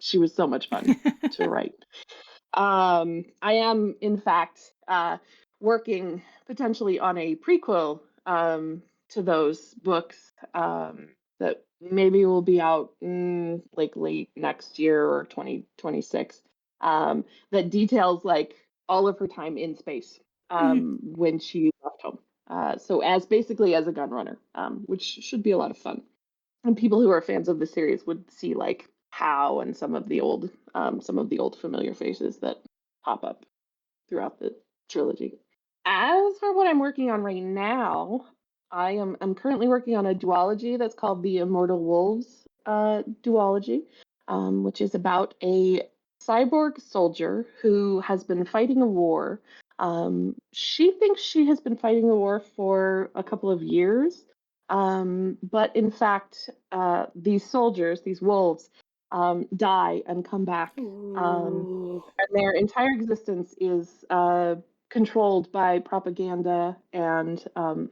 She was so much fun to write. I am, in fact, working potentially on a prequel, to those books, that maybe will be out, like late next year or 2026, that details like all of her time in space, Mm-hmm. when she left home. So as basically as a gun runner, which should be a lot of fun. And people who are fans of the series would see like how, and some of the old familiar faces that pop up throughout the trilogy. As for what I'm working on right now, I'm currently working on a duology that's called the Immortal Wolves duology, which is about a cyborg soldier who has been fighting a war. She thinks she has been fighting the war for a couple of years, but in fact, these soldiers, these wolves, die and come back, Ooh. and their entire existence is controlled by propaganda and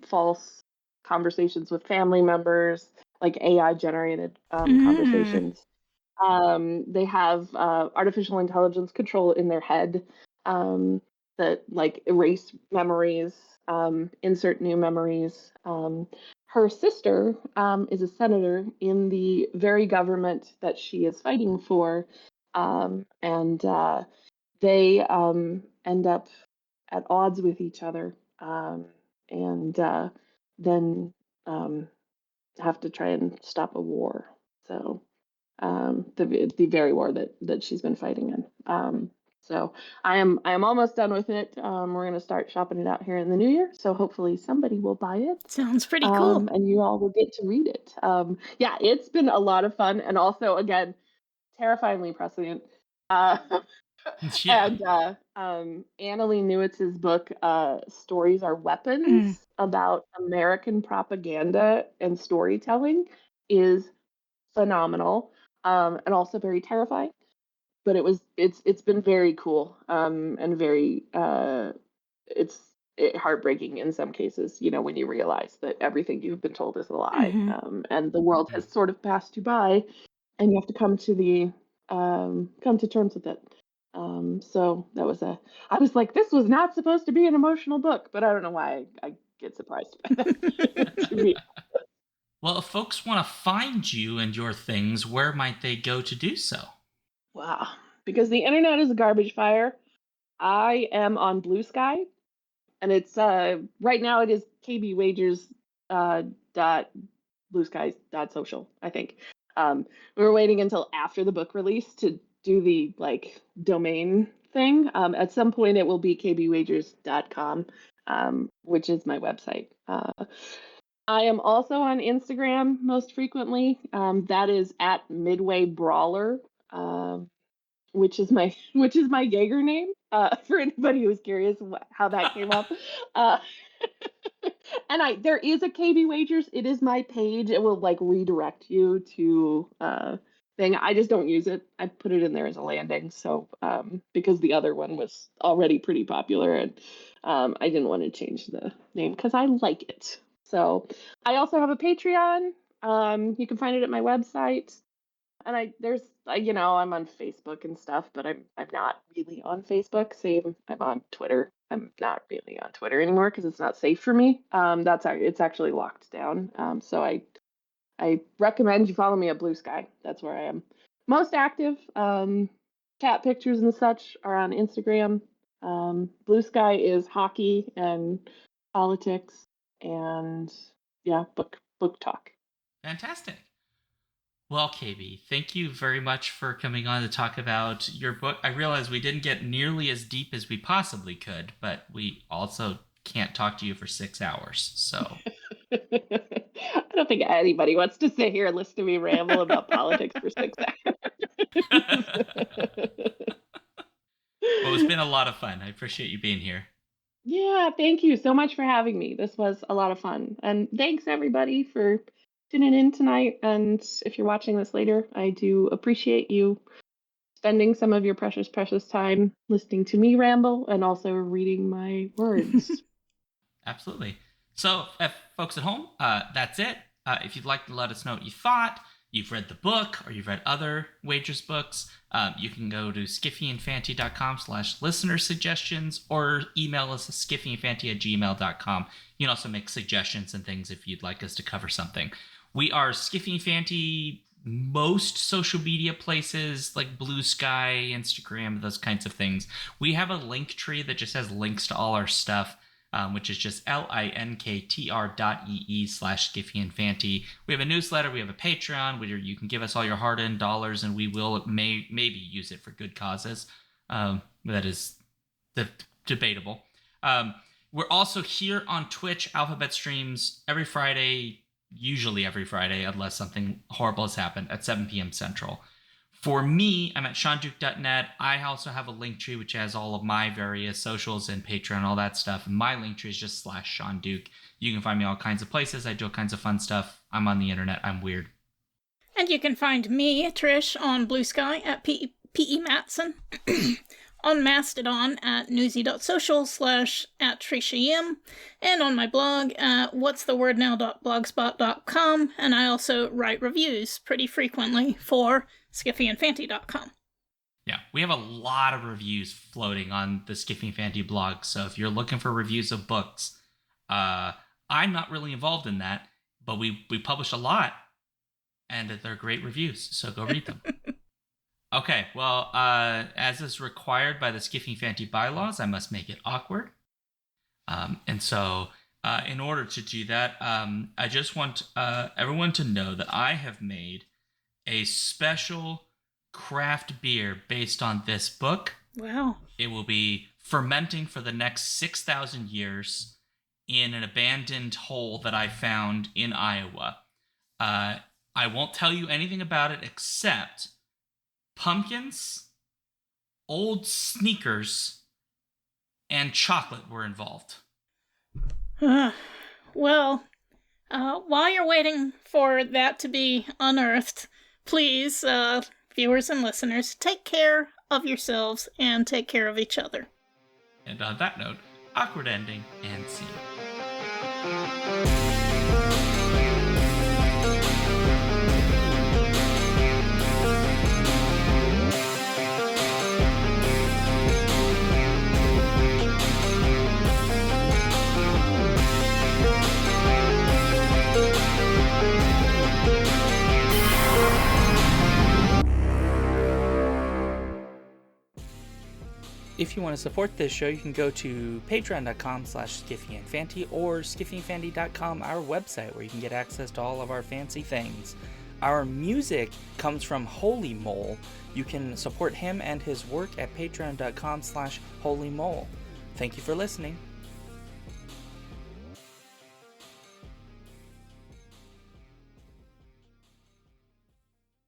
false conversations with family members, like AI generated Mm. conversations. They have artificial intelligence control in their head that like erase memories, insert new memories. Her sister is a senator in the very government that she is fighting for, and they end up at odds with each other, and then um, have to try and stop a war. So the very war that she's been fighting in. So I am almost done with it. We're going to start shopping it out here in the new year. So hopefully somebody will buy it. Sounds pretty cool. And you all will get to read it. Yeah, it's been a lot of fun, and also again terrifyingly prescient. Uh, Yeah. and Annalee Newitz's book, "Stories Are Mm. Weapons," about American propaganda and storytelling, is phenomenal, and also very terrifying. But it's been very cool, and very it's heartbreaking in some cases. You know, when you realize that everything you've been told is a lie, Mm-hmm. and the world has sort of passed you by, and you have to come to terms with it. So that was I was like, this was not supposed to be an emotional book, but I don't know why I get surprised by that. To be Well, if folks want to find you and your things, where might they go to do so? Wow. Because the internet is a garbage fire. I am on Blue Sky, and it's right now it is KB Wagers dot Blue Skies dot social, I think. We were waiting until after the book release to do the like domain thing. At some point it will be kbwagers.com, which is my website. I am also on Instagram most frequently. That is at Midway Brawler. Which is my Jaeger name. For anybody who's curious how that came up. Uh, and there is a KB Wagers. It is my page. It will like redirect you to thing. I just don't use it. I put it in there as a landing. So because the other one was already pretty popular, and I didn't want to change the name because I like it. So I also have a Patreon. You can find it at my website. And I'm on Facebook and stuff, but I'm not really on Facebook. Same, I'm on Twitter. I'm not really on Twitter anymore because it's not safe for me. It's actually locked down. So I recommend you follow me at Blue Sky. That's where I am most active. Cat pictures and such are on Instagram. Blue Sky is hockey and politics and yeah, book talk. Fantastic. Well, KB, thank you very much for coming on to talk about your book. I realize we didn't get nearly as deep as we possibly could, but we also can't talk to you for 6 hours. So, I don't think anybody wants to sit here and listen to me ramble about politics for 6 hours. well, it's been a lot of fun. I appreciate you being here. Yeah, thank you so much for having me. This was a lot of fun. And thanks everybody for tuning in tonight. And if you're watching this later, I do appreciate you spending some of your precious, precious time listening to me ramble and also reading my words. Absolutely. So, folks at home, that's it. If you'd like to let us know what you thought, you've read the book, or you've read other Wagers books, you can go to skiffyandfanty.com/listener suggestions or email us at skiffyandfanty@gmail.com. You can also make suggestions and things if you'd like us to cover something. We are Skiffy and Fanty, most social media places like Blue Sky, Instagram, those kinds of things. We have a link tree that just has links to all our stuff. Which is just linktr.ee/skiffyandfanty. We have a newsletter, we have a Patreon where you can give us all your hard-earned dollars, and we will maybe use it for good causes. That is debatable. We're also here on Twitch, Alphabet Streams, every Friday, usually every Friday, unless something horrible has happened, at 7 p.m. Central. For me, I'm at SeanDuke.net. I also have a link tree which has all of my various socials and Patreon, all that stuff. And my link tree is just /SeanDuke. You can find me all kinds of places. I do all kinds of fun stuff. I'm on the internet. I'm weird. And you can find me, Trish, on Blue Sky at P.E. Matson, on Mastodon at newsy.social/@TrishaYim, and on my blog at whatsthewordnow.blogspot.com, and I also write reviews pretty frequently for skiffyandfanty.com. Yeah, we have a lot of reviews floating on the Skiffy and Fanty blog, so if you're looking for reviews of books, I'm not really involved in that, but we publish a lot, and they're great reviews, so go read them. Okay, well, as is required by the Skiffy and Fanty bylaws, I must make it awkward. And so, in order to do that, I just want everyone to know that I have made a special craft beer based on this book. Wow. It will be fermenting for the next 6,000 years in an abandoned hole that I found in Iowa. I won't tell you anything about it except pumpkins, old sneakers, and chocolate were involved. Well, while you're waiting for that to be unearthed, please, viewers and listeners, take care of yourselves and take care of each other. And on that note, awkward ending and scene. If you want to support this show, you can go to patreon.com/skiffyandfanty or skiffyandfanty.com, our website, where you can get access to all of our fancy things. Our music comes from Holy Mole. You can support him and his work at patreon.com/holymole. Thank you for listening.